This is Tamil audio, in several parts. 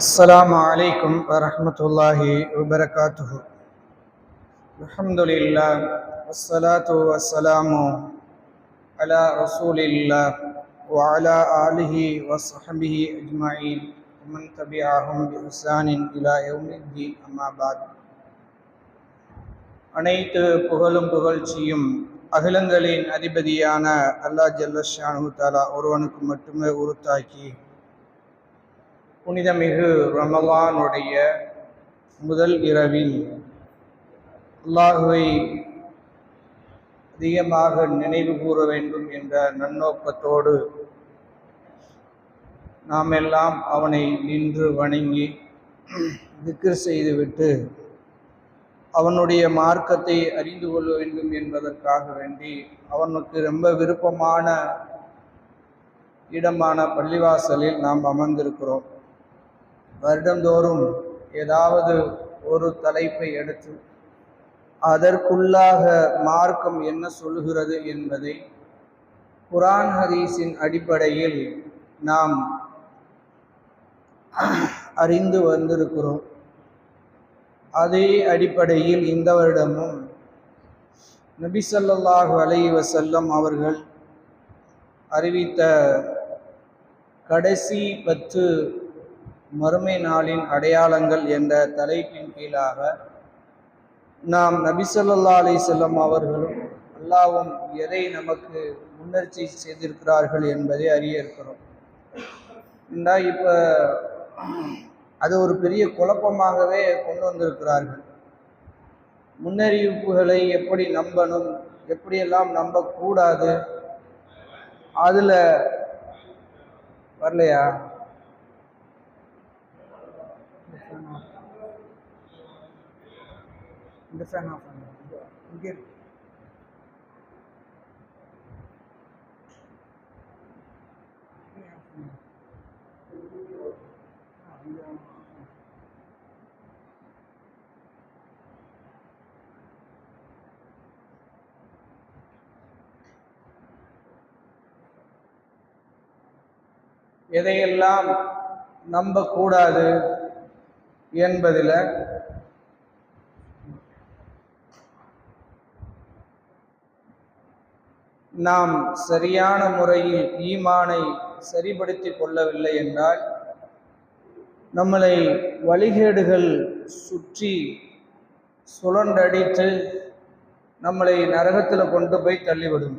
السلام عليكم ورحمة الله وبركاته. الحمد لله والصلاة والسلام على رسول الله وعلى آله وصحبه أجمعين ومن تبعهم بإحسان إلى يوم الدين أما بعد. அனைத்து புகழும் புகழ்ச்சியும் அகிலங்களின் அதிபதியான அல்லாஹ் ஜல்ல ஷானஹு தஆலா ஒருவனுக்கு மட்டுமே உரித்தாக்கி புனிதமிகு ரமலானுடைய முதல் இரவில் அல்லாஹுவை அதிகமாக நினைவு கூற வேண்டும் என்ற நன்னோக்கத்தோடு நாம் எல்லாம் அவனை நின்று வணங்கி திக்ர் செய்துவிட்டு அவனுடைய மார்க்கத்தை அறிந்து கொள்ள வேண்டும் என்பதற்காக வேண்டி அவனுக்கு ரொம்ப விருப்பமான இடமான பள்ளிவாசலில் நாம் அமர்ந்திருக்கிறோம். வருடந்தோறும் ஏதாவது ஒரு தலைப்பை எடுத்து அதற்குள்ளாக மார்க்கம் என்ன சொல்லுகிறது என்பதை குர்ஆன் ஹதீஸின் அடிப்படையில் நாம் அறிந்து வந்திருக்கிறோம். அதே அடிப்படையில் இந்த வருடமும் நபி ஸல்லல்லாஹு அலைஹி வஸல்லம் அவர்கள் அறிவித்த கடைசி 10 மறுமை நாளின் அடையாளங்கள் என்ற தலைப்பின் கீழாக நாம் நபி ஸல்லல்லாஹு அலைஹி வஸல்லம் அவர்களும் அல்லாஹ்வும் எதை நமக்கு முன்னெச்சரிக்கை செய்திருக்கிறார்கள் என்பதை அறிய இருக்கிறோம். இப்போ அது ஒரு பெரிய குழப்பமாகவே கொண்டு வந்திருக்கிறார்கள். முன்னறிவிப்புகளை எப்படி நம்பணும், எப்படியெல்லாம் நம்பக்கூடாது, அதில் வரலையா இந்த ஃபேன் ஆஃப் பண்ணுங்க. இங்கே எதையெல்லாம் நம்பக்கூடாது என்பதில் நாம் சரியான முறையில் ஈமானை சரிபடுத்தி கொள்ளவில்லை என்றால் நம்மளை வழிகேடுகள் சுற்றி சுழன்றடித்து நம்மளை நரகத்தில் கொண்டு போய் தள்ளிவிடும்.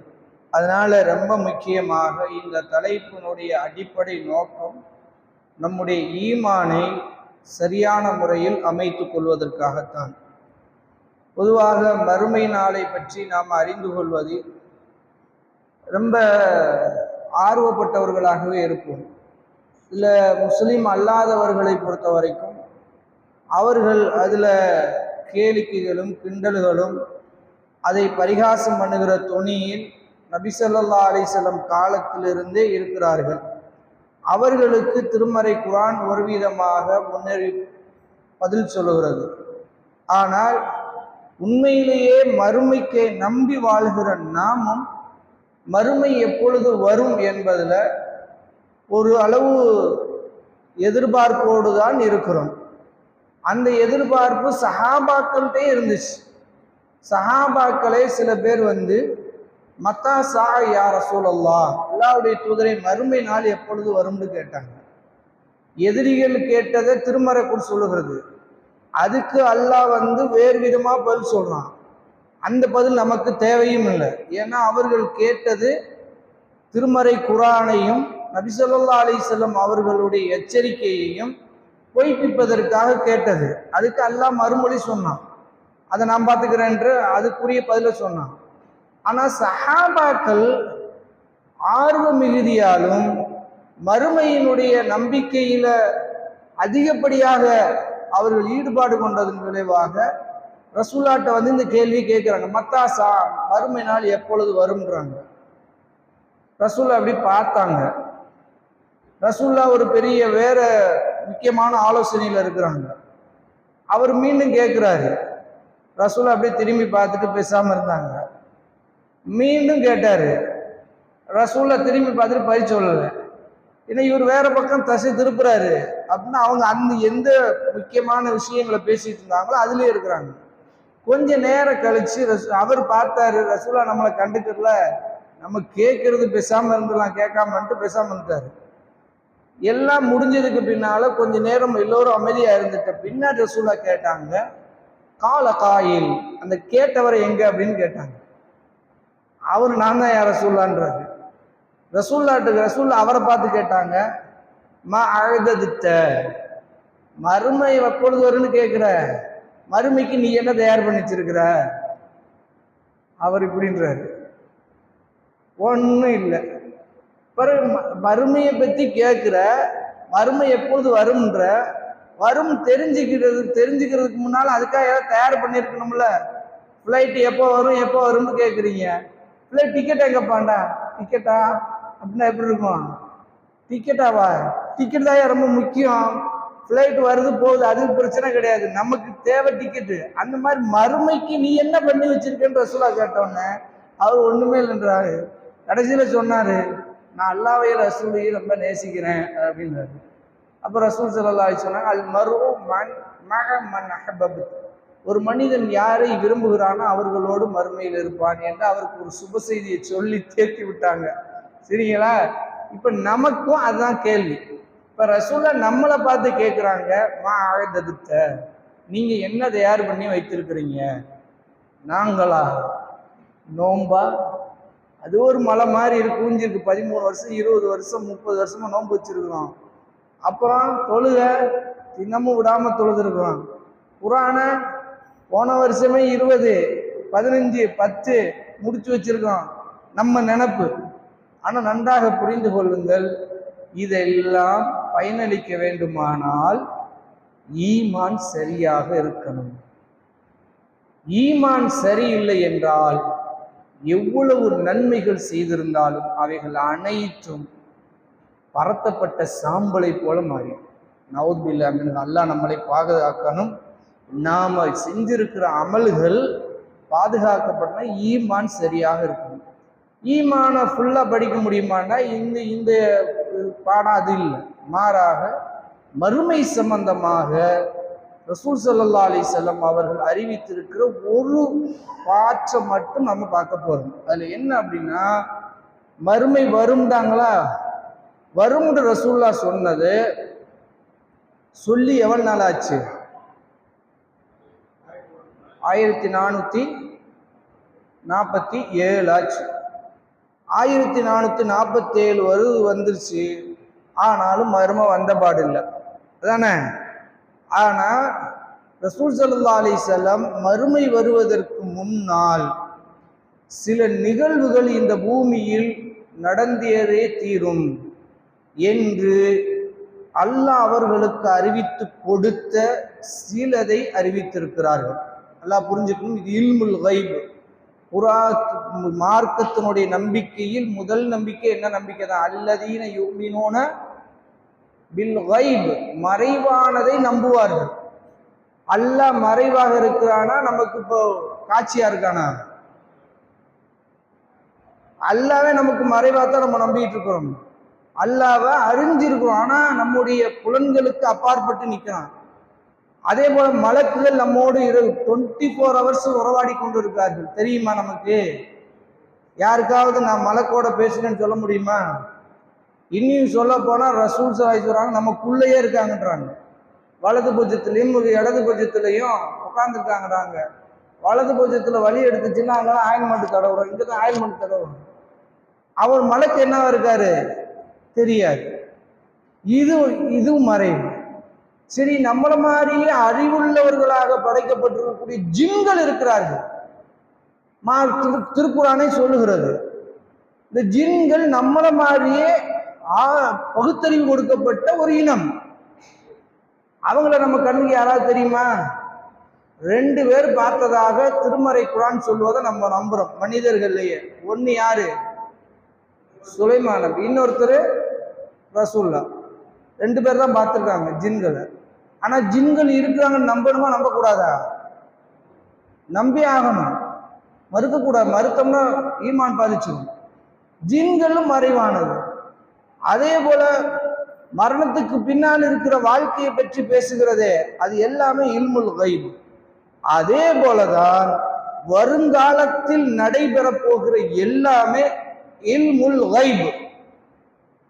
அதனால் ரொம்ப முக்கியமாக இந்த தலைப்பினுடைய அடிப்படை நோக்கம் நம்முடைய ஈமானை சரியான முறையில் அமைத்து கொள்வதற்காகத்தான். பொதுவாக மறுமை நாளை பற்றி நாம் அறிந்து கொள்வதில் ரொம்ப ஆர்வப்பட்டவர்களாகவே இருப்போம். இல்லை முஸ்லீம் அல்லாதவர்களை பொறுத்த வரைக்கும் அவர்கள் அதில் கேளிக்கைகளும் கிண்டல்களும் அதை பரிகாசம் பண்ணுகிற தொனியில் நபி ஸல்லல்லாஹு அலைஹி வஸல்லம் காலத்திலிருந்தே இருக்கிறார்கள். அவர்களுக்கு திருமறை குர்ஆன் ஒரு விதமாக பதில் சொல்லுகிறது. ஆனால் உண்மையிலேயே மறுமைக்கை நம்பி வாழ்கிற நாமும் மறுமை எப்பொழுது வரும் என்பதில் ஒரு அளவு எதிர்பார்ப்போடு தான் இருக்கிறோம். அந்த எதிர்பார்ப்பு சஹாபாக்கள்கிட்டே இருந்துச்சு. சஹாபாக்களே சில பேர் மத்தா சா யா ரசூலல்லாஹ், அல்லாஹ்வுடைய தூதரை மறுமை நாள் எப்பொழுது வரும்னு கேட்டாங்க. எதிரிகள் கேட்டதை திருமறைக்குள் சொல்லுகிறது. அதுக்கு அல்லாஹ் வேறு விதமா பதில் சொல்றான். அந்த பதில் நமக்கு தேவையும் இல்லை. ஏன்னா அவர்கள் கேட்டது திருமறை குர்ஆனையும் நபி ஸல்லல்லாஹு அலைஹி வஸல்லம் அவர்களுடைய எச்சரிக்கையையும் பொய்ப்பிப்பதற்காக கேட்டது. அதுக்கு அல்லாஹ் மறுமொழி சொன்னான், அதை நான் பார்த்துக்கிறேன் என்று அதுக்குரிய பதில சொன்னான். ஆனால் சஹாபாக்கள் ஆர்வ மிகுதியாலும் மறுமையினுடைய நம்பிக்கையில அதிகப்படியாக அவர்கள் ஈடுபாடு கொண்டதன் விளைவாக ரசூலாட்ட இந்த கேள்வி கேட்குறாங்க, மத்தாசா, மறுமை நாள் எப்பொழுது வரும்ன்றாங்க. ரசூல்லா அப்படி பார்த்தாங்க. ரசூல்லா ஒரு பெரிய வேற முக்கியமான ஆலோசனையில் இருக்கிறாங்க. அவர் மீண்டும் கேட்குறாரு. ரசூல்லா அப்படியே திரும்பி பார்த்துட்டு பேசாமல் இருந்தாங்க. மீண்டும் கேட்டாரு. ரசூல்லா திரும்பி பார்த்துட்டு பதில் சொல்லலை. ஏன்னா இவர் வேற பக்கம் தசை திருப்புறாரு அப்படின்னா அவங்க அந்த எந்த முக்கியமான விஷயங்களை பேசிட்டு இருந்தாங்களோ அதுலயே இருக்கிறாங்க. கொஞ்ச நேரம் கழிச்சு அவர் பார்த்தாரு ரசூலா நம்மளை கண்டுக்கிறல, நம்ம கேட்கறது பேசாம இருந்துலாம், கேட்காமன்ட்டு பேசாம இருந்தாரு. எல்லாம் முடிஞ்சதுக்கு பின்னால கொஞ்ச நேரம் எல்லோரும் அமைதியா இருந்துட்ட பின்னாடி ரசூலா கேட்டாங்க, கால காயில், அந்த கேட்டவரை எங்க அப்படின்னு கேட்டாங்க. அவரு நான் தான் யார் ரசூல்லான்றாரு. ரசூல்லா அவரை பார்த்து கேட்டாங்க, மா அழுதத்த, மறுமை எப்பொழுது வரும்னு கேட்கிற, மறுமைக்கு நீ என்ன தயார் பண்ணி வச்சிருக்கிற? அவர் இப்படின்றாரு, ஒன்றும் இல்லை. பிறகு மறுமையை பற்றி கேட்குற, மறுமை எப்பொழுது வரும்ன்ற, வரும் தெரிஞ்சுக்கிறதுக்கு முன்னால் அதுக்காக ஏதாவது தயார் பண்ணியிருக்கணும்ல. ஃப்ளைட்டு எப்போ வரும்னு கேட்குறீங்க. Flight ticket எங்கப்பாண்டா? டிக்கெட்டா அப்படின்னா எப்படி இருக்கும்? டிக்கெட்டாவா? டிக்கெட் தான் ரொம்ப முக்கியம். ஃப்ளைட் வருது போகுது, அது பிரச்சனை கிடையாது, நமக்கு தேவை டிக்கெட்டு. அந்த மாதிரி மறுமைக்கு நீ என்ன பண்ணி வச்சிருக்கேன்னு ரசூலா கேட்டோன்னே அவர் ஒன்றுமே இல்லைன்றாரு. கடைசியில் சொன்னார், நான் அல்லாஹ்வையும் ரசூலையும் ரொம்ப நேசிக்கிறேன் அப்படின்றாரு. அப்போ ரசூல் ஸல்லல்லாஹு அலைஹி சொன்னாங்க, அல் மர்உ மன் அஹப்பப், ஒரு மனிதன் யாரை விரும்புகிறானோ அவர்களோடு மறுமையில் இருப்பான் என்று அவருக்கு ஒரு சுப செய்தியை சொல்லி தேக்கி விட்டாங்க. சரிங்களா? இப்ப நமக்கும் அதுதான் கேள்வி. இப்ப ரசூலா நம்மளை பார்த்து கேட்குறாங்க, மா ஆழ்ததுத்த, நீங்க என்ன தயார் பண்ணி வைத்திருக்கிறீங்க? நாங்களா? நோம்பா? அது ஒரு மலை மாதிரி இருக்கு, ஊஞ்சிருக்கு. 13 வருஷம் 20 வருஷம் 30 வருஷமா நோன்பு வச்சிருக்கிறோம். அப்புறம் தொழுக தினமும் விடாம தொழுதுருக்கிறோம். குரான போன வருஷமே 20 15 10 முடிச்சு வச்சிருக்கோம். நம்ம நினப்பு. ஆனா நன்றாக புரிந்து கொள்ளுங்கள், இதெல்லாம் பயனளிக்க வேண்டுமானால் ஈமான் சரியாக இருக்கணும். ஈமான் சரியில்லை என்றால் எவ்வளவு நன்மைகள் செய்திருந்தாலும் அவைகள் அனைத்தும் பரத்தப்பட்ட சாம்பலை போல மாறி. நவுதுபில்லா மின், அல்லாஹ் நம்மளை பாதுகாக்கணும். நாம செஞ்சிருக்கிற அமல்கள் பாதுகாக்கப்பட்ட ஈமான் சரியாக இருக்கணும். ஈமானை ஃபுல்லா படிக்க முடியுமான்னா இந்த பாடம் அது இல்லை. மாறாக மறுமை சம்பந்தமாக ரசூல் ஸல்லல்லாஹு அலைஹி வஸல்லம் அவர்கள் அறிவித்திருக்கிற ஒரு பாற்றை மட்டும் நம்ம பார்க்க போறோம். அதுல என்ன அப்படின்னா, மறுமை வரும்தாங்களா? வரும்ன்ற ரசூல்லா சொன்னது சொல்லி எவ்வளவு நாள் ஆச்சு? 1447 ஆச்சு. 1447 வந்துருச்சு. ஆனாலும் மறுமை வந்த பாடு இல்லை, அதானே? ஆனா ரசூல் ஸல்லல்லாஹு அலைஹி வஸல்லம் மறுமை வருவதற்கு முன்னால் சில நிகழ்வுகள் இந்த பூமியில் நடந்தேறே தீரும் என்று அல்லாஹ் அவர்களுக்கு அறிவித்து கொடுத்த சிலதை அறிவித்திருக்கிறார்கள். அல்லாஹ் புரிஞ்சுக்கணும், இது இல்முல் கைப். மார்க்கத்தினுடைய நம்பிக்கையில் முதல் நம்பிக்கை என்ன நம்பிக்கை தான்? அல்லதீன யுமினூன பில் கைப், மறைவானதை நம்புவார்கள். அல்லாஹ் மறைவாக இருக்கிறானா? நமக்கு இப்போ காட்சியா இருக்கானா? அல்லாவே நமக்கு மறைவாத்தான் நம்ம நம்பிட்டு இருக்கிறோம். அல்லாவை அறிஞ்சிருக்கிறோம், ஆனா நம்முடைய புலன்களுக்கு அப்பாற்பட்டு நிற்கிறான். அதே போல மலக்குகள் நம்மோடு 24 ஹவர்ஸ் உறவாடி கொண்டு இருக்கார்கள். தெரியுமா நமக்கு? யாருக்காவது நான் மலக்கோட பேசுறேன்னு சொல்ல முடியுமா? இன்னும் சொல்ல போனா ரசூல் ஸல்லல்லாஹு சொல்றாங்க, நமக்குள்ளேயே இருக்காங்கன்றாங்க. வலது பூஜ்ஜத்திலையும் இடது பூஜ்ஜத்திலையும் உட்காந்துருக்காங்கறாங்க. வலது பூஜ்ஜத்துல வலி எடுத்துச்சுன்னா அங்கெல்லாம் ஆயில்மெண்ட் தடவுறோம், இங்கதான் ஆயில்மெண்ட் தடவுறோம். அவர் மலக்கு என்னவா இருக்காரு தெரியாது. இதுவும் மறைவு. சரி, நம்மள மாதிரியே அறிவுள்ளவர்களாக படைக்கப்பட்டிருக்கக்கூடிய ஜின்கள் இருக்கிறார்கள். திருக்குறானே சொல்லுகிறது, இந்த ஜின்கள் நம்மள மாதிரியே பகுத்தறிவு கொடுக்கப்பட்ட ஒரு இனம். அவங்கள நம்ம கண்ணுக்கு யாராவது தெரியுமா? 2 பேர் பார்த்ததாக திருமறை குரான் சொல்வதை நம்ம நம்புறோம் மனிதர்கள்லயே. ஒன்னு யாரு? சுலைமான் நபி, இன்னொருத்தர் ரசூல்லா. 2 பேர் தான் பார்த்துருக்காங்க ஜின்களை. ஆனா ஜின்கள் இருக்கிறாங்கன்னு நம்பணுமா நம்பக்கூடாதா? நம்பி ஆகணும், மறுக்கக்கூடாது. மறுத்தோம்னா ஈமான் பாதிச்சிடும். ஜின்களும் மறைவானது. அதே போல மரணத்துக்கு பின்னால் இருக்கிற வாழ்க்கையை பற்றி பேசுகிறதே அது எல்லாமே இல்முல் கைப். அதே போலதான் வருங்காலத்தில் நடைபெற போகிற எல்லாமே இல்முல் கைப்,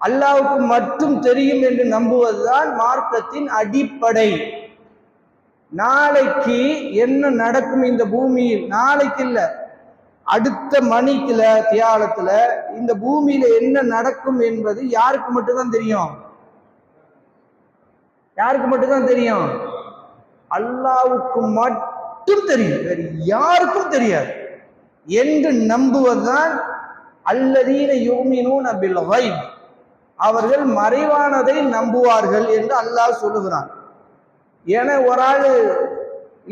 அல்லாஹ்வுக்கு மட்டும் தெரியும் என்று நம்புவதுதான் மார்க்கத்தின் அடிப்படை. நாளைக்கு என்ன நடக்கும் இந்த பூமியில், நாளைக்கு இல்ல, அடுத்த மணிக்குல தியாலத்துல இந்த பூமியில என்ன நடக்கும் என்பது யாருக்கு மட்டும்தான் தெரியும்? யாருக்கு மட்டும்தான் தெரியும்? அல்லாஹ்வுக்கு மட்டும் தெரியும், வேறு யாருக்கும் தெரியாது என்று நம்புவதுதான் அல்லதீன யுமினூன பில் கைப், அவர்கள் மறைவானதை நம்புவார்கள் என்று அல்லாஹ் சொல்லுகிறான். ஏன்னா ஒரு ஆள்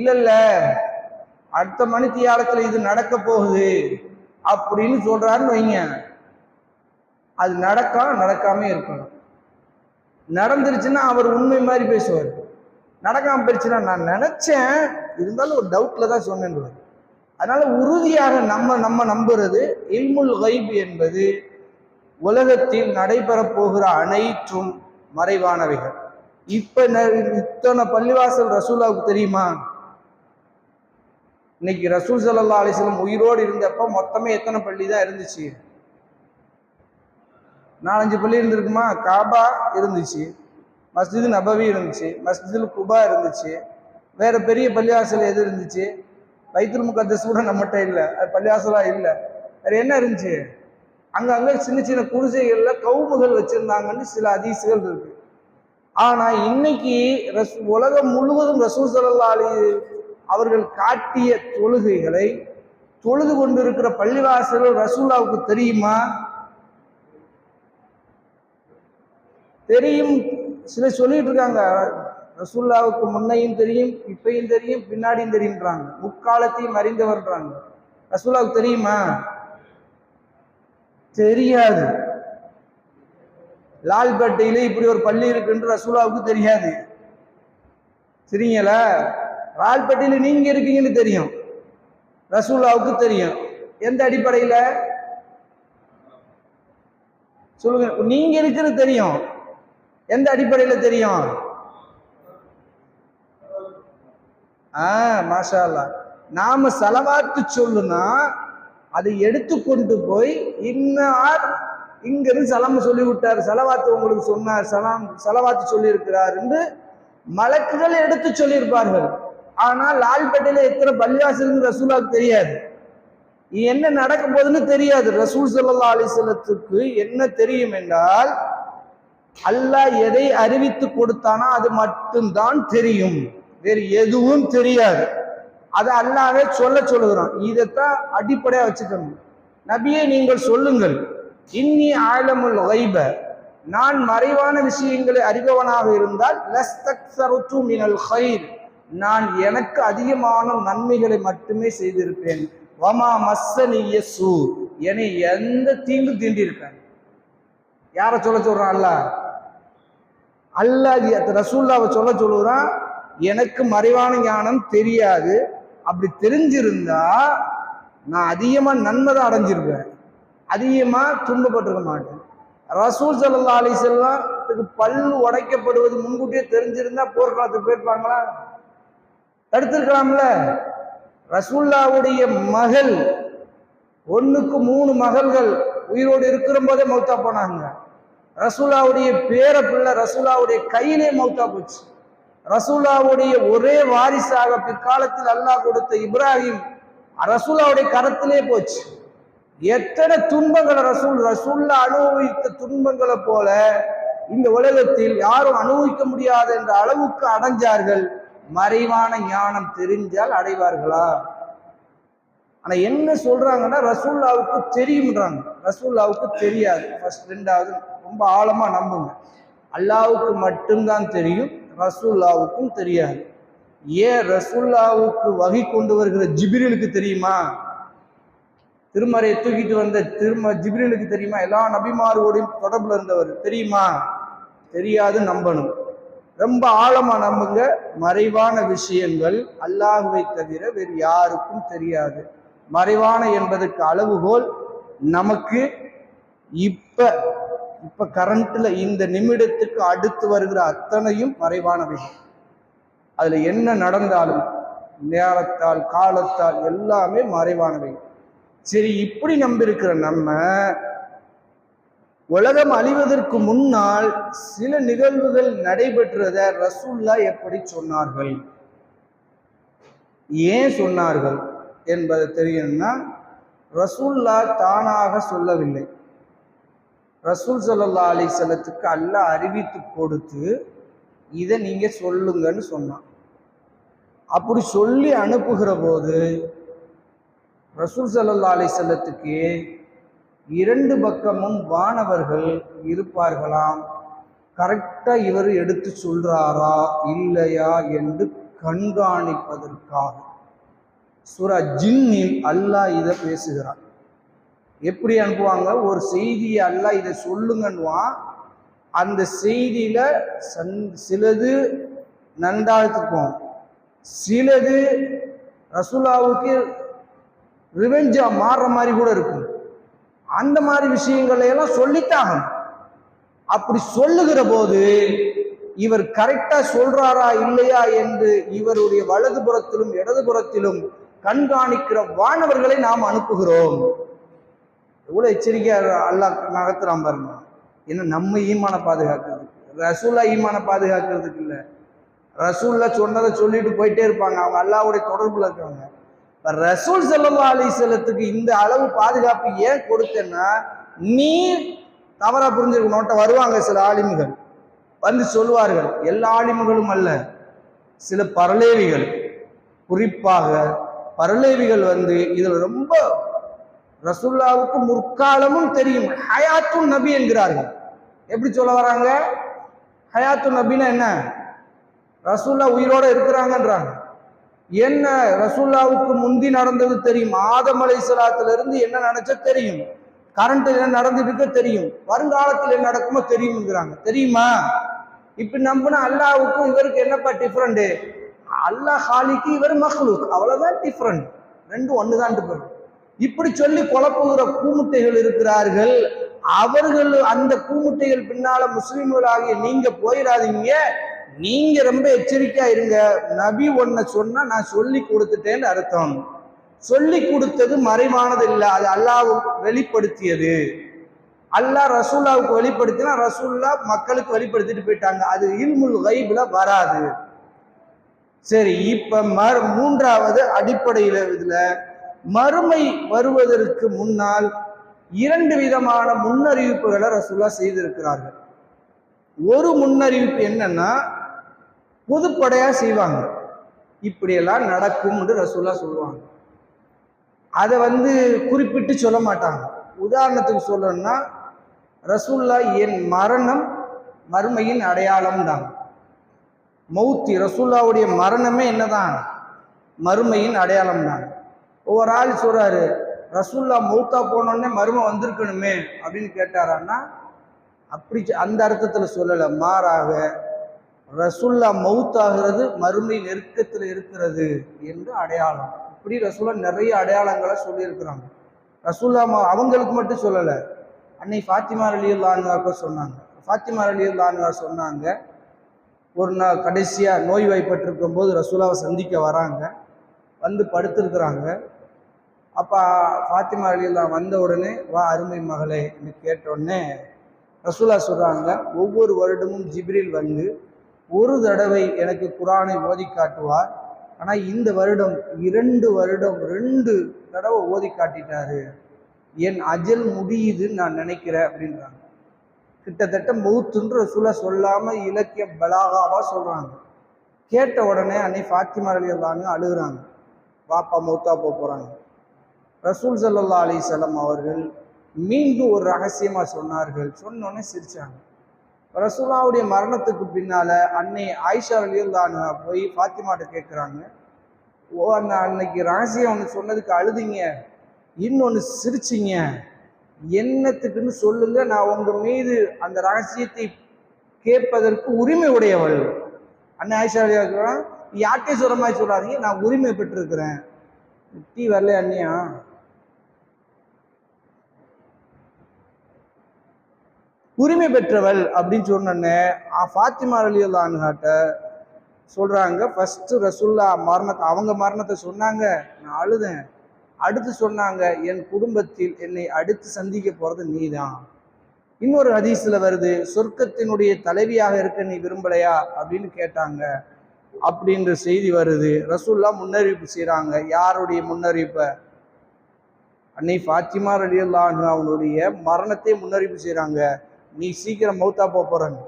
இல்ல அடுத்த மணித்தியாலத்துல இது நடக்க போகுது அப்படின்னு சொல்றாருன்னு வைங்க, அது நடக்காம இருக்கணும். நடந்துருச்சுன்னா அவர் உண்மை மாதிரி பேசுவார், நடக்காம போயிடுச்சுன்னா நான் நினைச்சேன் இருந்தாலும் ஒரு டவுட்ல தான் சொன்னேன். அதனால உறுதியாக நம்ம நம்புறது இல்முல் கைப் என்பது உலகத்தில் நடைபெற போகிற அனைத்தும் மறைவானவைகள். இப்ப இத்தனை பள்ளிவாசல் ரசூலாவுக்கு தெரியுமா? இன்னைக்கு ரசூல் ஸல்லல்லாஹு அலைஹி வஸல்லம் உயிரோடு இருந்தப்ப மொத்தமே எத்தனை பள்ளி தான் இருந்துச்சு? 4-5 பள்ளி இருந்திருக்குமா? காபா இருந்துச்சு, மஸ்ஜித் நபவி இருந்துச்சு, மஸ்ஜிதுல் குபா இருந்துச்சு, வேற பெரிய பள்ளிவாசல் எது இருந்துச்சு? பைத்துல் முகத்தஸ் கூட நம்மகிட்ட இல்லை, அது பள்ளிவாசலா இல்லை. வேற என்ன இருந்துச்சு? அங்கங்க சின்ன சின்ன குடிசைகள்ல கவுமுகள் வச்சிருந்தாங்கன்னு சில ஹதீஸ்கள் இருக்கு. ஆனா இன்னைக்கு உலகம் முழுவதும் ரசூல் ஸல்லல்லாஹு அலைஹி அவர்கள் காட்டிய தொழுகைகளை தொழுது கொண்டிருக்கிற பள்ளிவாசல் ரசூலாவுக்கு தெரியுமா? தெரியும். சில சொல்லிட்டு இருக்காங்க ரசூல்லாவுக்கு முன்னையும் தெரியும், இப்பையும் தெரியும், பின்னாடியும் தெரியும்ன்றாங்க, முக்காலத்தையும் அறிந்தவர்ன்றாங்க. ரசூல்லாவுக்கு தெரியுமா? தெரியாது. லால்பேட்டையில இப்படி ஒரு பள்ளி இருக்குன்னு ரசூலாவுக்கு தெரியாது. சரிங்களா? லால்பேட்டையில நீங்க இருக்கீங்கன்னு தெரியும், ரசூலாவுக்கு தெரியும். எந்த அடிப்படையில சொல்லுங்க? நீங்க இருக்கிறது தெரியும், எந்த அடிப்படையில தெரியும்? மாஷா அல்லாஹ். நாம ஸலவாத்து சொல்லுனா அதை எடுத்துக்கொண்டு போய் இன்னார் இங்கிருந்து சலாம் சொல்லி விட்டார், ஸலவாத்து உங்களுக்கு சொன்னார், ஸலவாத்து சொல்லி இருக்கிறார் என்று மலக்குகள் எடுத்து சொல்லியிருப்பார்கள். ஆனால் லால்பேட்டையில எத்தனை பள்ளிவாசல் ரசூலுக்கு தெரியாது, என்ன நடக்க போகுதுன்னு தெரியாது. ரசூல் ஸல்லல்லாஹு அலைஹி வஸல்லத்துக்கு என்ன தெரியும் என்றால் அல்லாஹ் எதை அறிவித்து கொடுத்தானா அது மட்டும்தான் தெரியும், வேறு எதுவும் தெரியாது. அதை அல்லாஹ்வே சொல்லுகிறான். இதைத்தான் அடிப்படையா வச்சுக்கணும். நபியே நீங்கள் சொல்லுங்கள், இன்னி ஆலமுல் கைப, நான் மறைவான விஷயங்களை அறிபவனாக இருந்தால் லஸ்தக்ஸருது மினல் கைர், நான் எனக்கு அதிகமான நன்மைகளை மட்டுமே செய்திருப்பேன். வமா மஸ்ஸனிய ஸூ, என்னை எந்த தீங்கு தீண்டிருப்பேன். யாரை சொல்றான்? அல்லாஹ் ரசூலுல்லாஹ்வை சொல்லுகிறான், எனக்கு மறைவான ஞானம் தெரியாது, அப்படி தெரிஞ்சிருந்தா நான் அதிகமா நன்மை தான் அடைஞ்சிருப்பேன், அதிகமா துன்பப்பட்டிருக்க மாட்டேன். ரசூல் ஸல்லல்லாஹு அலைஹி வஸல்லத்துக்கு பல்லு உடைக்கப்படுவது முன்கூட்டியே தெரிஞ்சிருந்தா போர்க்களத்துக்கு போயிருப்பாங்களா? தடுத்திருக்கலாம்ல. ரசூலுல்லாஹ்வுடைய மகள், 1க்கு 3 மகள்கள் உயிரோடு இருக்கிற போதே மௌத்தா போனாங்க. ரசூலுல்லாஹ்வுடைய பேர பிள்ளை ரசூலுல்லாஹ்வுடைய கையிலே மௌத்தா போச்சு. ரசூலுல்லாஹ்வுடைய ஒரே வாரிசாக பிற்காலத்தில் அல்லாஹ் கொடுத்த இப்ராஹிம் ரசூலுல்லாஹ்வுடைய கரத்திலே போச்சு. எத்தனை துன்பங்களை ரசூலுல்லாஹ் அனுபவித்த துன்பங்களை போல இந்த உலகத்தில் யாரும் அனுபவிக்க முடியாது என்ற அளவுக்கு அடைஞ்சார்கள். மறைவான ஞானம் தெரிஞ்சால் அடைவார்களா? ஆனா என்ன சொல்றாங்கன்னா ரசூலுல்லாஹ்வுக்கு தெரியும்ன்றாங்க, ரசூலுல்லாஹ்வுக்கு தெரியாது. ஃபர்ஸ்ட், ரெண்டாவது ரொம்ப ஆழமா நம்புங்க, அல்லாஹ்வுக்கு மட்டும்தான் தெரியும், ரசூலுல்லாஹ்வுக்கும் தெரியாது. ஏன் ரசூலுல்லாஹ்வுக்கு வகை கொண்டு வருகிற ஜிப்ரீலுக்கு தெரியுமா? திருமறையை தூக்கிட்டு வந்த ஜிப்ரீலுக்கு தெரியுமா? எல்லா நபிமாரோடையும் தொடர்புல இருந்தவர், தெரியுமா? தெரியாது, நம்பணும். ரொம்ப ஆழமா நம்புங்க. மறைவான விஷயங்கள் அல்லாஹ்வை தவிர வேறு யாருக்கும் தெரியாது. மறைவான என்பதற்கு அளவுகோல் நமக்கு இப்ப இப்ப கரண்ட்ல இந்த நிமிடத்துக்கு அடுத்து வருகிற அத்தனையும் மறைவானவை. அதுல என்ன நடந்தாலும் நேரத்தால் காலத்தால் எல்லாமே மறைவானவை. சரி, இப்படி நம்பியிருக்கிற நம்ம உலகம் அழிவதற்கு முன்னால் சில நிகழ்வுகள் நடைபெற்றத ரசூல்லா எப்படி சொன்னார்கள், ஏன் சொன்னார்கள் என்பது தெரியணும்னா, ரசூல்லா தானாக சொல்லவில்லை. ரசூல் ஸல்லல்லாஹு அலைஹி வஸல்லத்துக்கு அல்லாஹ் அறிவித்து கொடுத்து இதை நீங்க சொல்லுங்கன்னு சொன்னான். அப்படி சொல்லி அனுப்புகிற போது ரசூல் ஸல்லல்லாஹு அலைஹி வஸல்லத்துக்கு இரண்டு பக்கமும் வானவர்கள் இருப்பார்களாம். கரெக்டா இவர் எடுத்து சொல்றாரா இல்லையா என்று கண்காணிப்பதற்காக சூரா ஜின்னில் அல்லாஹ் இதை பேசுகிறான். எப்படி அனுப்புவாங்க, ஒரு செய்தியை அல்லாஹ் இதை சொல்லுங்கன்னுவான். அந்த செய்தியில சிலது நன்றாத்துக்கும், சிலது ரசூலாவுக்கு ரிவெஞ்சா மாறுற மாதிரி கூட இருக்கும். அந்த மாதிரி விஷயங்களை எல்லாம் சொல்லித்தாங்க. அப்படி சொல்லுகிற போது இவர் கரெக்டா சொல்றாரா இல்லையா என்று இவருடைய வலது புறத்திலும் இடது புறத்திலும் கண்காணிக்கிற வானவர்களை நாம் அனுப்புகிறோம். எவ்வளவு எச்சரிக்கையா அல்லாஹ் நகர்த்துறான் பாருங்க. ஏன்னா நம்ம ஈமான பாதுகாக்கிறதுக்கு, ரசூல்லா ஈமான பாதுகாக்கிறதுக்கு இல்லை. ரசூல்லா சொன்னதை சொல்லிட்டு போயிட்டே இருப்பாங்க, அவங்க அல்லாஹ்வுடைய தொடர்புல இருக்காங்க. ரசூல் ஸல்லல்லாஹு அலைஹி வஸல்லத்துக்கு இந்த அளவு பாதுகாப்பு ஏன் கொடுத்தேன்னா, நீ தவறா புரிஞ்சிருக்க நோட்ட வருவாங்க சில ஆலிம்கள் வந்து சொல்லுவார்கள். எல்லா ஆலிம்களும் அல்ல, சில பரலேவிகள், குறிப்பாக பரலேவிகள் வந்து இதுல ரொம்ப ரசூல்லாவுக்கு முற்காலமும் தெரியும், ஹயாத்துன் நபி என்கிறார்கள். எப்படி சொல்ல வராங்க, ஹயாத்துன் நபின்னா என்ன, ரசூல்லா உயிரோட இருக்கிறாங்கன்றாங்க. என்ன, ரசூல்லாவுக்கு முந்தி நடந்தது தெரியும், ஆதம் அலைஹிஸ்ஸலாத்துல இருந்து என்ன நினைச்சா தெரியும், கரண்ட் என்ன நடந்துட்டு இருக்க தெரியும், வருங்காலத்தில் என்ன நடக்குமோ தெரியும்ங்கிறாங்க. தெரியுமா? இப்ப நம்பினா அல்லாவுக்கும் இவருக்கு என்னப்பா டிஃபரெண்ட், அல்லாஹ் ஹாலிக்கு இவர் மஹ்லூக், அவ்வளவுதான் டிஃபரெண்ட், ரெண்டும் ஒண்ணுதான். இப்படி சொல்லி குழப்புகிற கூமுட்டைகள் இருக்கிறார்கள். அவர்கள் அந்த கூமுட்டைகள் பின்னால முஸ்லிம்களாகிய நீங்க போயிடாதீங்க. நீங்க ரொம்ப எச்சரிக்கையா இருங்க. நபி ஒன்ன சொன்னா நான் சொல்லி கொடுத்துட்டேன்னு அர்த்தம். சொல்லி கொடுத்தது மறைவானது இல்லை, அது அல்லாஹ் வெளிப்படுத்தியது. அல்லாஹ் ரசூல்லாவுக்கு வெளிப்படுத்தினா ரசூல்லா மக்களுக்கு வெளிப்படுத்திட்டு போயிட்டாங்க. அது இல்முல் கைப்ல வராது. சரி, இப்ப மூன்றாவது அடிப்படையில இதுல மறுமை வருவதற்கு முன்னால் இரண்டு விதமான முன்னறிவிப்புகளை ரசூல்லா செய்திருக்கிறார்கள். ஒரு முன்னறிவிப்பு என்னன்னா, பொதுப்படையா செய்வாங்க, இப்படியெல்லாம் நடக்கும் என்று ரசூல்லா சொல்லுவாங்க. அதை குறிப்பிட்டு சொல்ல மாட்டாங்க. உதாரணத்துக்கு சொல்லணும்னா, ரசூல்லா என் மரணம் மறுமையின் அடையாளம் தான். மௌத்தி, ரசூல்லாவுடைய மரணமே என்னதான், மறுமையின் அடையாளம் தான். ஒவ்வொரு ஆள் சொல்றாரு, ரசூல்லா மௌத்தா போனோடனே மறுமை வந்திருக்கணுமே அப்படின்னு கேட்டாரான்னா, அப்படி அந்த அர்த்தத்துல சொல்லல. மாறாக ரசூல்லா மௌத்தாகிறது மறுமை நெருக்கத்தில் இருக்கிறது என்று அடையாளம். இப்படி ரசூல்லா நிறைய அடையாளங்களை சொல்லி இருக்கிறாங்க. ரசூல்லா அவங்களுக்கு மட்டும் சொல்லல, அன்னை ஃபாத்திமா ரலியல்லாஹு அன்ஹா சொன்னாங்க. ஃபாத்திமா ரலியல்லாஹு அன்ஹா சொன்னாங்க, ஒரு நாள் கடைசியா நோய் வாய்ப்பட்டிருக்கும் போது ரசூலாவை சந்திக்க வராங்க, வந்து படுத்திருக்கிறாங்க. அப்போ ஃபாத்திமா ரலியல்லாஹு வந்த உடனே, வா அருமை மகளே என்று கேட்டோடனே ரசூலா சொல்றாங்க, ஒவ்வொரு வருடமும் ஜிப்ரீல் வந்து ஒரு தடவை எனக்கு குரானை ஓதி காட்டுவார். ஆனால் இந்த வருடம் 2 தடவை ஓதி காட்டிட்டாரு. என் அஜல் முடியுதுன்னு நான் நினைக்கிறேன் அப்படின்றாங்க. கிட்டத்தட்ட மௌத்துன்ற ரசூலா சொல்லாம இலக்கிய பலாகாவா சொல்றாங்க. கேட்ட உடனே அன்னை ஃபாத்திமா ரலியல்லாஹு அழுகுறாங்க, வாப்பா மௌத்தா போறாங்க. ரசூல் ஸல்லல்லாஹு அலைஹி வஸல்லம் அவர்கள் மீண்டும் ஒரு ரகசியமா சொன்னார்கள். சொன்னோடனே சிரிச்சாங்க. ரசூலாவுடைய மரணத்துக்கு பின்னால அன்னை ஆயிஷா ரலியல்லாஹு அன்ஹா போய் ஃபாத்திமாட்ட கேட்குறாங்க, ஓ அன்னைக்கு ரகசியம் ஒன்று சொன்னதுக்கு அழுதிங்க, இன்னொன்று சிரிச்சிங்க, என்னத்துக்குன்னு சொல்லுங்க, நான் உங்க மீது அந்த ரகசியத்தை கேட்பதற்கு உரிமை உடையவள். அன்னை ஆயிஷா ரலியல்லாஹு அன்ஹா, யார்கிட்டையும் சொல்ற மாதிரி சொல்லாதீங்க, நான் உரிமை பெற்றிருக்கிறேன். டீ வரல அண்ணியா? உரிமை பெற்றவள் அப்படின்னு சொன்னோன்னே ஃபாத்திமா ரலியல்லாஹு அன்ஹாட்ட சொல்றாங்க, ஃபர்ஸ்ட் ரசூல்லா அவங்க மரணத்தை சொன்னாங்க, நான் அழுதேன். அடுத்து சொன்னாங்க, என் குடும்பத்தில் என்னை அடுத்து சந்திக்க போறது நீதான். இன்னொரு ஹதீஸ்ல வருது, சொர்க்கத்தினுடைய தலைவியாக இருக்க நீ விரும்பலையா அப்படின்னு கேட்டாங்க அப்படின்ற செய்தி வருது. ரசூல்லா முன்னறிவிப்பு செய்யறாங்க. யாருடைய முன்னறிவிப்ப? அன்னை ஃபாத்திமா ரலியல்லாஹு அன்ஹா அவனுடைய மரணத்தை முன்னறிவிப்பு செய்யறாங்க. நீ சீக்கிரம் மௌத்தா போறன்னு.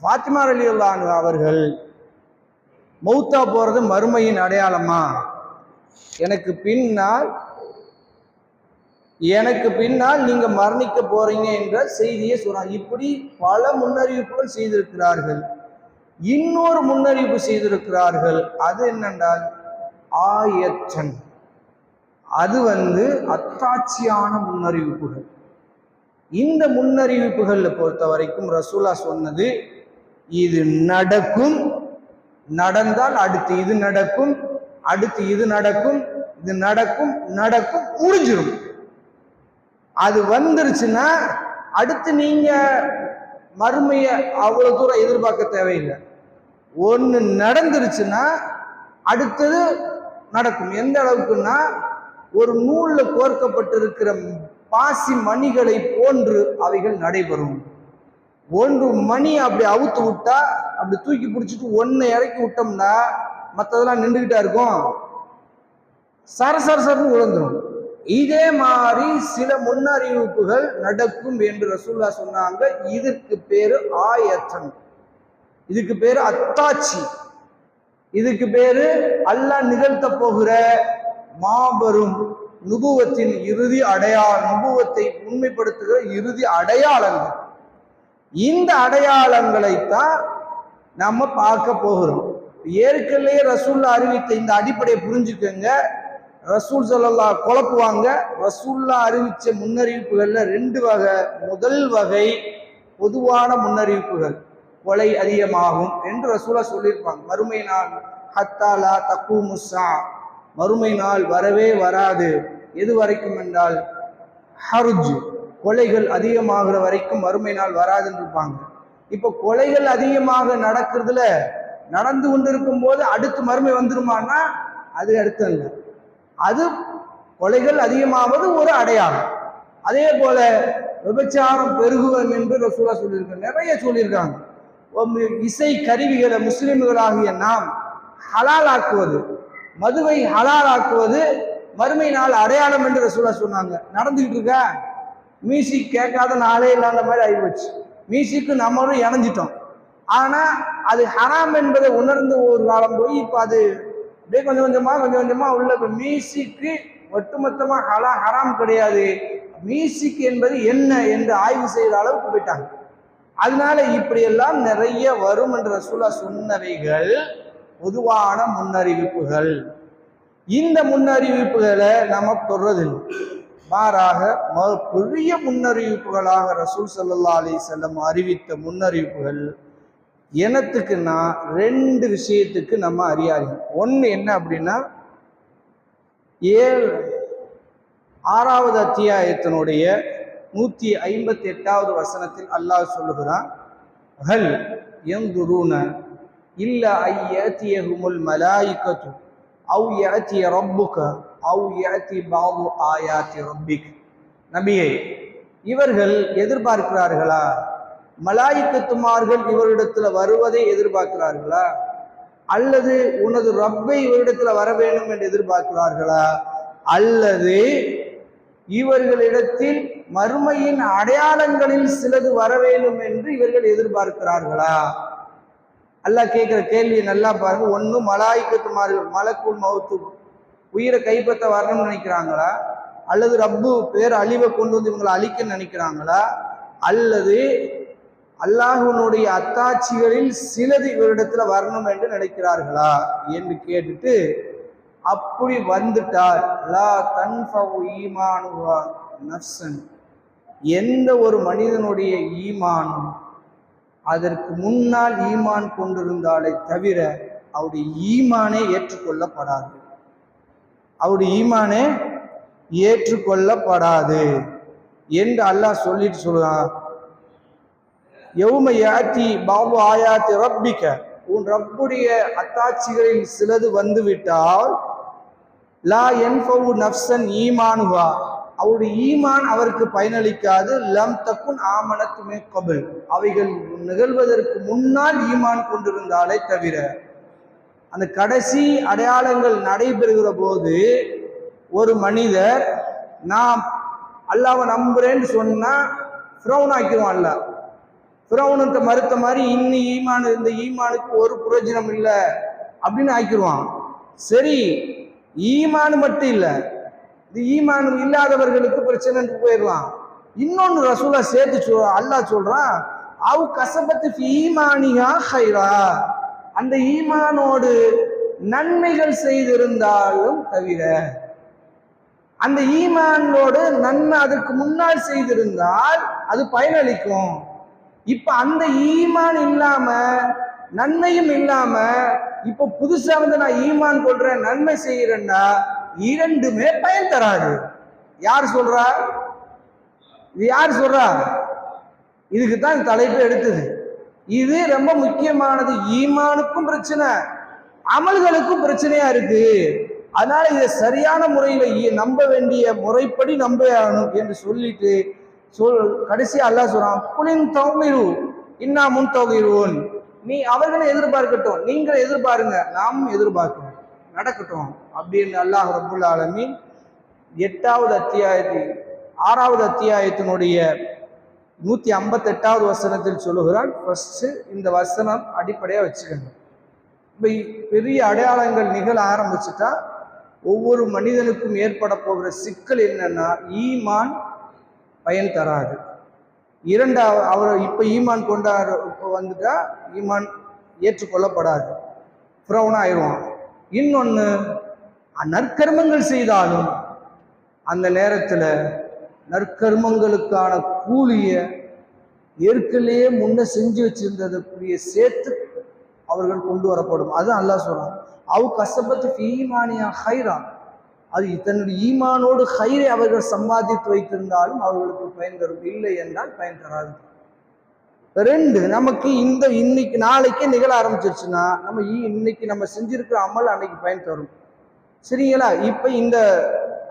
ஃபாத்திமா ரலியல்லாஹு அன்ஹா அவர்கள் மௌத்தா போறது மறுமையின் அடையாளமா? எனக்கு பின்னால் நீங்க மரணிக்க போறீங்க என்ற செய்தியை சொல்றாங்க. இப்படி பல முன்னறிவிப்புகள் செய்திருக்கிறார்கள். இன்னொரு முன்னறிவிப்பு செய்திருக்கிறார்கள். அது என்னென்றால் ஆயத்தன். அது அத்தாட்சியான முன்னறிவிப்புகள். இந்த முன்னறிவிப்புகளை பொறுத்த வரைக்கும் ரசூலா சொன்னது, இது நடக்கும், நடந்தால் அடுத்து இது நடக்கும், அடுத்து இது நடக்கும், இது நடக்கும், முடிஞ்சிடும். அது வந்துருச்சுன்னா அடுத்து நீங்க மறுமைய அவ்வளவு தூரம் எதிர்பார்க்க தேவையில்லை. ஒண்ணு நடந்துருச்சுன்னா அடுத்தது நடக்கும். எந்த அளவுக்குன்னா, ஒரு நூல்ல கோர்க்கப்பட்டிருக்கிற பாசி மணிகளை போன்று அவைகள் நடைபெறும். ஒன்று மணி அப்படி அவுத்து விட்டா, அப்படி தூக்கி பிடிச்சிட்டு ஒன்னு இறக்கி விட்டோம்னா மற்றதெல்லாம் நின்றுகிட்டா இருக்கும், சரசரசர்னு விழுந்துடும். இதே மாதிரி சில முன்னறிவிப்புகள் நடக்கும் என்று ரசூல்லா சொன்னாங்க. இதுக்கு பேரு ஆயத்தன், இதுக்கு பேரு அத்தாட்சி, இதுக்கு பேரு அல்லாஹ் நிகழ்த்த போகிற மாபெரும் நுபுவத்தின் இறுதி அடையாளம், நுபுவத்தை உண்மைப்படுத்துகிற இறுதி அடையாளங்கள். இந்த அடையாளங்களைத்தான் நம்ம பார்க்க போகிறோம். ஏற்கனவே ரசூல்லா அறிவித்த இந்த அடிப்படையை புரிஞ்சுக்கங்க. ரசூல் ஸல்லல்லாஹு குழப்புவாங்க. ரசூல்லா அறிவிச்ச முன்னறிவிப்புகள்ல 2 வகை. முதல் வகை பொதுவான முன்னறிவிப்புகள், கொலை அதிகமாகும் என்று ரசூலா சொல்லியிருப்பாங்க. மறுமை நாள் ஹத்தாலா தக்கூமுஸ்ஸா, மறுமை நாள் வரவே வராது. எது வரைக்கும் என்றால் ஹர்ஜ், கொலைகள் அதிகமாகிற வரைக்கும் மறுமை நாள் வராதுன்னு இருப்பாங்க. இப்போ கொலைகள் அதிகமாக நடக்கிறதுல நடந்து கொண்டிருக்கும் போது அடுத்து மறுமை வந்துருமானா அது அர்த்தம் இல்லை. அது கொலைகள் அதிகமாவது ஒரு அடையாளம். அதே போல விபச்சாரம் பெருகுவோம் என்று ரசூலா சொல்லியிருக்காங்க, நிறைய சொல்லியிருக்காங்க. இசை கருவிகளை முஸ்லிம்களாகிய நாம் ஹலாலாக்குவது, மதுவை ஹலாலாக்குவது மறுமை நாள் அடையாளம் என்று ரசூலா சொன்னாங்க. நடந்துகிட்டு இருக்க மியூசிக் கேட்காத நாளே இல்லாத மாதிரி ஆகிப்போச்சு. மியூசிக்கு நம்மளும் இணைஞ்சிட்டோம். ஆனா அது ஹராம் என்பதை உணர்ந்து ஒரு காலம் போய் இப்ப அது அப்படியே கொஞ்சம் கொஞ்சமா உள்ள. இப்ப மியூசிக்கு ஒட்டுமொத்தமா ஹராம் கிடையாது, மியூசிக் என்பது என்ன என்று ஆய்வு செய்கிற அளவுக்கு போயிட்டாங்க. அதனால இப்படியெல்லாம் நிறைய வரும் என்று ரசூலா சொன்னவைகள் பொதுவான முன்னறிவிப்புகள். இந்த முன்னறிவிப்புகளை நம்ம தொடர்றதில்லை. மாறாக பெரிய முன்னறிவிப்புகளாக ரசூல் ஸல்லல்லாஹு அலைஹி வஸல்லம் அறிவித்த முன்னறிவிப்புகள் எனத்துக்குன்னா 2 விஷயத்துக்கு நம்ம அறியாங்க. ஒன்று என்ன அப்படின்னா, 6வது அத்தியாயத்தினுடைய 158வது வசனத்தில் அல்லாஹ் சொல்லுகிறான், ஹல் யன்துரூன இல்லா அய்யதியஹுமுல் மலாயிகத்து அவ் யஅதி ரப்புக அவ் யஅதி பாது ஆயாத்தி ரப்பிக். நபியே, இவர்கள் எதிர்பார்க்கிறார்களா? மலாயிக்கத்துமார்கள் இவரிடத்துல வருவதை எதிர்பார்க்கிறார்களா? அல்லது உனது ரப்பை இவரிடத்துல வர வேண்டும் என்று எதிர்பார்க்கிறார்களா? அல்லது இவர்களிடத்தில் மறுமையின் அடையாளங்களில் சிலது வர வேண்டும் என்று இவர்கள் எதிர்பார்க்கிறார்களா? அல்லாஹ் கேட்கிற கேள்வியை நல்லா பாருங்க. ஒன்று, மலாயிக்கத்துமார்கள் மலக்குல் மௌத்து உயிரை கைப்பற்ற வரணும்னு நினைக்கிறாங்களா? அல்லது ரப்பு பேர் அழிவை கொண்டு வந்து இவங்களை அழிக்க நினைக்கிறாங்களா? அல்லது அல்லாஹ்வுடைய அத்தாட்சிகளில் சிலது இவரிடத்துல வரணும் என்று நினைக்கிறார்களா என்று கேட்டுட்டு, அப்படி வந்துட்டால் லா தன்ஃபஉ ஈமானுஹா நஃப்ஸன், எந்த ஒரு மனிதனுடைய ஈமானும் அதற்கு முன்னால் ஈமான் கொண்டிருந்தாலே தவிர அவருடைய ஈமானே ஏற்றுக்கொள்ளப்படாது. அவருடைய ஈமானே ஏற்றுக்கொள்ளப்படாது என்று அல்லாஹ் சொல்லிட்டு சொல்றான். யௌம யாத்தி பாபு ஆயாத்தி ரப்பிக்க, உன் ரப்புடைய அத்தாட்சிகளில் சிலது வந்துவிட்டால், லா என்ஃபவு நஃப்சன் ஈமானுஹா, அவருடைய ஈமான் அவருக்கு பயனளிக்காது. லம் தக்குன் ஆமனத்து மின் கபில், அவைகள் நிகழ்வதற்கு முன்னால் ஈமான் கொண்டிருந்தாலே தவிர. அந்த கடைசி அடையாளங்கள் நடைபெறுகிற போது ஒரு மனிதர் நான் அல்லாவை நம்புறேன்னு சொன்னா ஃபிரௌன் ஆக்கிடுவான். அல்ல ஃபிரௌன்கிட்ட மறுத்த மாதிரி இன்னும் ஈமான், இந்த ஈமானுக்கு ஒரு பிரயோஜனம் இல்லை அப்படின்னு ஆக்கிடுவான். சரி, ஈமான் மட்டும் இல்லை, இது ஈமான் இல்லாதவர்களுக்கு பிரச்சனைன்னு போயிடலாம். இன்னொன்று ரசூலா சேர்த்து அல்லாஹ் சொல்றான், அவ் கசபத்து ஈமானியா ஹைரா, அந்த ஈமானோடு நன்மைகள் செய்திருந்தாலும் தவிர, அந்த ஈமானோடு நன்மை அதற்கு முன்னால் செய்திருந்தால் அது பயனளிக்கும். இப்ப அந்த ஈமான் இல்லாம நன்மையும் இல்லாம இப்ப புதுசா நான் ஈமான் கொள்றேன் நன்மை செய்யறேன்னா இரண்டுமே பயன் தராது. யார் சொல்றா? இது யார் சொல்றா? இதுக்கு தான் தலைப்பு எடுத்தது. இது ரொம்ப முக்கியமானது. ஈமானுக்கும் பிரச்சனை, அமல்களுக்கும் பிரச்சனையா இருக்கு. அதனால இதை சரியான முறையில் நம்ப வேண்டிய முறைப்படி நம்பணும் என்று சொல்லிட்டு கடைசி அல்லாஹ் சொல்றான், குலின் தௌமிரு இன்னா முன் தொகையிருவோன், நீ அவர்களை எதிர்பார்க்கட்டும், நீங்கள் எதிர்பாருங்க, நாமும் எதிர்பார்க்கிறோம், நடக்கட்டும் அப்படின்னு அல்லாஹ் ரப்புல் ஆலமீன் 8வது அத்தியாயத்தில் 6வது அத்தியாயத்தினுடைய 158வது வசனத்தில் சொல்லுகிறான். ஃபர்ஸ்ட் இந்த வசனம் அடிப்படையாக வச்சுக்கணும். இப்போ பெரிய அடையாளங்கள் நிகழ ஆரம்பிச்சுட்டா ஒவ்வொரு மனிதனுக்கும் ஏற்பட போகிற சிக்கல் என்னன்னா, ஈமான் பயன் தராது. இரண்டாவது, அவர் இப்போ ஈமான் கொண்டாடு வந்துட்டா ஈமான் ஏற்றுக்கொள்ளப்படாது, ஃபிரௌன் ஆயிடுவான். இன்னொன்று, நற்கர்மங்கள் செய்தாலும் அந்த நேரத்தில் நற்கர்மங்களுக்கான கூலிய ஏற்கனவே முன்ன செஞ்சு வச்சிருந்ததுக்குரிய சேர்த்து அவர்கள் கொண்டு வரப்படும். அதுதான் அல்லாஹ் சொல்றான், அவ் கசபத்து ஈமானியா ஹைரா, அது தன்னுடைய ஈமானோடு ஹைரை அவர்கள் சம்பாதித்து வைத்திருந்தாலும் அவர்களுக்கு பயன் தரும், இல்லை என்றால் பயன் தராது. ரெண்டு, நமக்கு இன்னைக்கு நாளைக்கே நிகழ ஆரம்பிச்சிருச்சுன்னா நம்ம இன்னைக்கு நம்ம செஞ்சிருக்கிற அமல் அன்னைக்கு பயன் தரும். சரிங்களா? இப்ப இந்த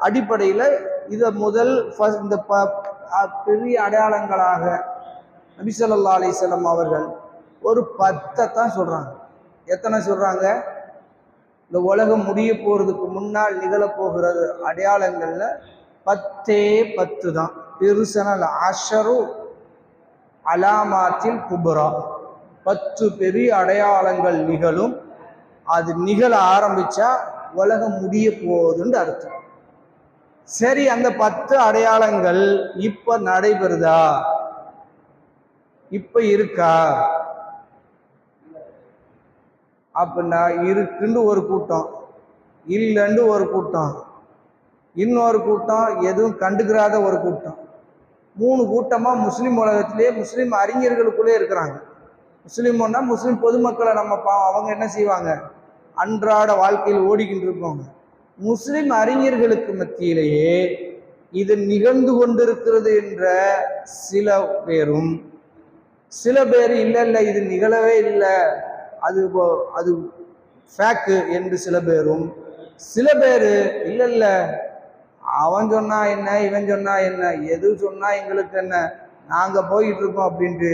அடிப்படையில் இதை முதல் இந்த பெரிய அடையாளங்களாக நபி ஸல்லல்லாஹு அலைஹி வஸல்லம் அவர்கள் ஒரு 10 தான் சொல்றாங்க. எத்தனை சொல்றாங்க? இந்த உலகம் முடிய போறதுக்கு முன்னால் நிகழப்போகிறது அடையாளங்கள்ல 10 தான். பெருசனல் அஷரு அலாமாத்தில் குபரா, 10 பெரிய அடையாளங்கள் நிகழும். அது நிகழ ஆரம்பிச்சா உலகம் முடிய போகுதுன்னு அர்த்தம். சரி, அந்த 10 அடையாளங்கள் இப்ப நடைபெறுதா? இப்ப இருக்கா? அப்படின்னா இருக்குன்னு ஒரு கூட்டம், இல்லைன்னு ஒரு கூட்டம், இன்னொரு கூட்டம் எதுவும் கண்டுக்கிறாத ஒரு கூட்டம். 3 கூட்டமா முஸ்லீம் உலகத்திலேயே முஸ்லீம் அறிஞர்களுக்குள்ளே இருக்கிறாங்க. முஸ்லீம்னா முஸ்லீம் பொதுமக்களை நம்ம அவங்க என்ன செய்வாங்க, அன்றாட வாழ்க்கையில் ஓடிக்கிட்டு இருப்பாங்க. முஸ்லிம் அறிஞர்களுக்கு மத்தியிலேயே இது நிகழ்ந்து கொண்டிருக்கிறது என்ற சில பேரும், சில பேர் இல்லை இது நிகழவே இல்லை, அது ஃபேக்கு என்று சில பேரும், சில பேர் இல்லை அவன் சொன்னா என்ன, இவன் சொன்னா என்ன, எது சொன்னா எங்களுக்கு என்ன, நாங்க போயிட்டு இருக்கோம் அப்படின்ட்டு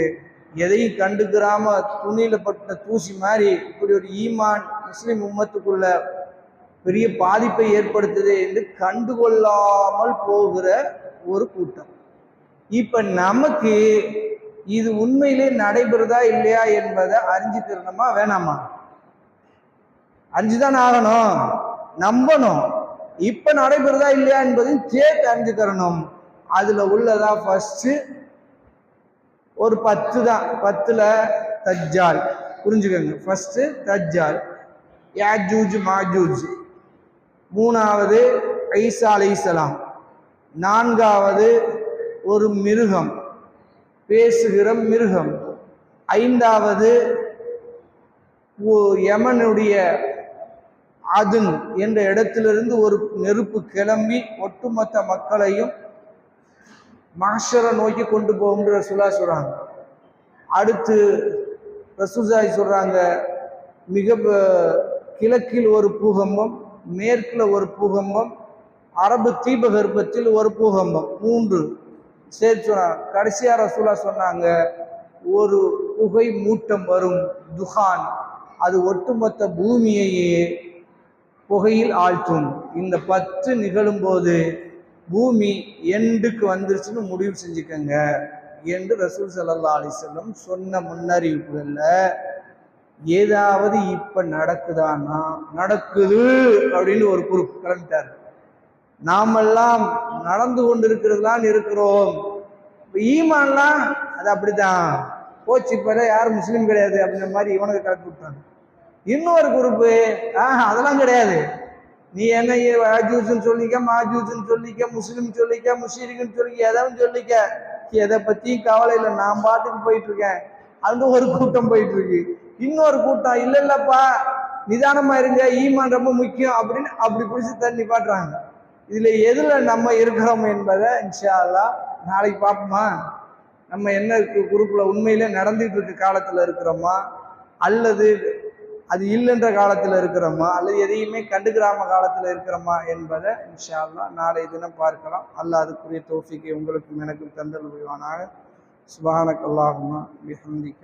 எதையும் கண்டுக்கிறாம துணியில பட்ட தூசி மாதிரி இப்படி ஒரு ஈமான் முஸ்லிம் உம்மத்துக்குள்ள பெரிய பாதிப்பை ஏற்படுத்துது என்று கண்டுகொள்ளாமல் போகிற ஒரு கூட்டம். இப்ப நமக்கு இது உண்மையிலே நடைபெறுதா இல்லையா என்பதை அறிஞ்சுக்கிறணுமா வேணாமா? அறிஞ்சுதான் ஆகணும், நம்பணும். இப்ப நடைபெறுதா இல்லையா என்பதையும் சேர்த்து அறிஞ்சுக்கிறணும். அதுல உள்ளதா ஃபர்ஸ்ட் ஒரு 10 தான். 10ல தஜ்ஜால், புரிஞ்சுக்கோங்க. ஃபர்ஸ்ட் தஜ்ஜால், யாஜூஜ் மாஜூஜ். 3வது ஈசா அலைஹிஸ்ஸலாம். 4வது ஒரு மிருகம், பேசுகிற மிருகம். 5வது யமனுடைய அதுன் என்ற இடத்திலிருந்து ஒரு நெருப்பு கிளம்பி ஒட்டுமொத்த மக்களையும் மஹ்ஷரை நோக்கி கொண்டு போகும்ன்ற சொல்றாங்க. அடுத்து ரசூலுல்லாஹி சொல்றாங்க, மிக கிழக்கில் ஒரு பூகம்பம், மேற்குல ஒரு பூகம்பம், அரபு தீபகற்பத்தில் ஒரு பூகம்பம், 3 சேர்த்து சொன்னாங்க. கடைசியா ரசூலுல்லாஹ் சொன்னாங்க, ஒரு புகை மூட்டம் வரும், துஹான், அது ஒட்டுமொத்த பூமியையே புகையில் ஆழ்த்தும். இந்த 10 நிகழும் போது பூமி எண்டுக்கு வந்துருச்சுன்னு முடிவு செஞ்சுக்கங்க என்று ரசூல் ஸல்லல்லாஹு அலைஹி வஸல்லம் சொன்ன முன்னறிவிப்புகள்ல ஏதாவது இப்ப நடக்குதான்னா நடக்குது அப்படின்னு ஒரு குரூப் கிளம்பிட்டாரு. நாமெல்லாம் நடந்து கொண்டிருக்கிறதுலாம் இருக்கிறோம். ஈமான்லாம் அது அப்படித்தான் போச்சு, இப்ப யாரும் முஸ்லீம் கிடையாது அப்படின்ற மாதிரி இவனுக்கு கிளப்பி விட்டாங்க. இன்னொரு குரூப்பு, அதெல்லாம் கிடையாது, நீ என்ன ஆஜூஸ்ன்னு சொல்லிக்க, மாஜூஸ்ன்னு சொல்லிக்க, முஸ்லீம் சொல்லிக்க, முஷீரிக்குன்னு சொல்லிக்க, எதாவது சொல்லிக்க, எதை பத்தியும் கவலை இல்லை, நான் பாட்டுக்கு போயிட்டு இருக்கேன். அந்த ஒரு கூட்டம் போயிட்டு இருக்கு. இன்னொரு கூட்டம், இல்ல இல்லப்பா நிதானமா இருங்க, ஈமான் ரொம்ப முக்கியம் அப்படின்னு அப்படி பிடிச்சி தண்ணி பாட்டுறாங்க. இதுல எதுல நம்ம இருக்கிறோம் என்பதை இன்ஷா அல்லாஹ் நாளைக்கு பார்ப்போமா? நம்ம என்ன குரூப்ல உண்மையில நடந்துட்டு இருக்க காலத்துல இருக்கிறோமா, அல்லது அது இல்லைன்ற காலத்துல இருக்கிறோமா, அல்லது எதையுமே கண்டுக்கிறாம காலத்துல இருக்கிறோமா என்பதை இன்ஷா அல்லாஹ் நாளைய தினம் பார்க்கலாம். அல்லாஹ் அதுக்குரிய தௌஃபீக்கை உங்களுக்கும் எனக்கும் தந்தல் புரிவானாக. சுப்ஹானக அல்லாஹும்ம பிஹம்திக.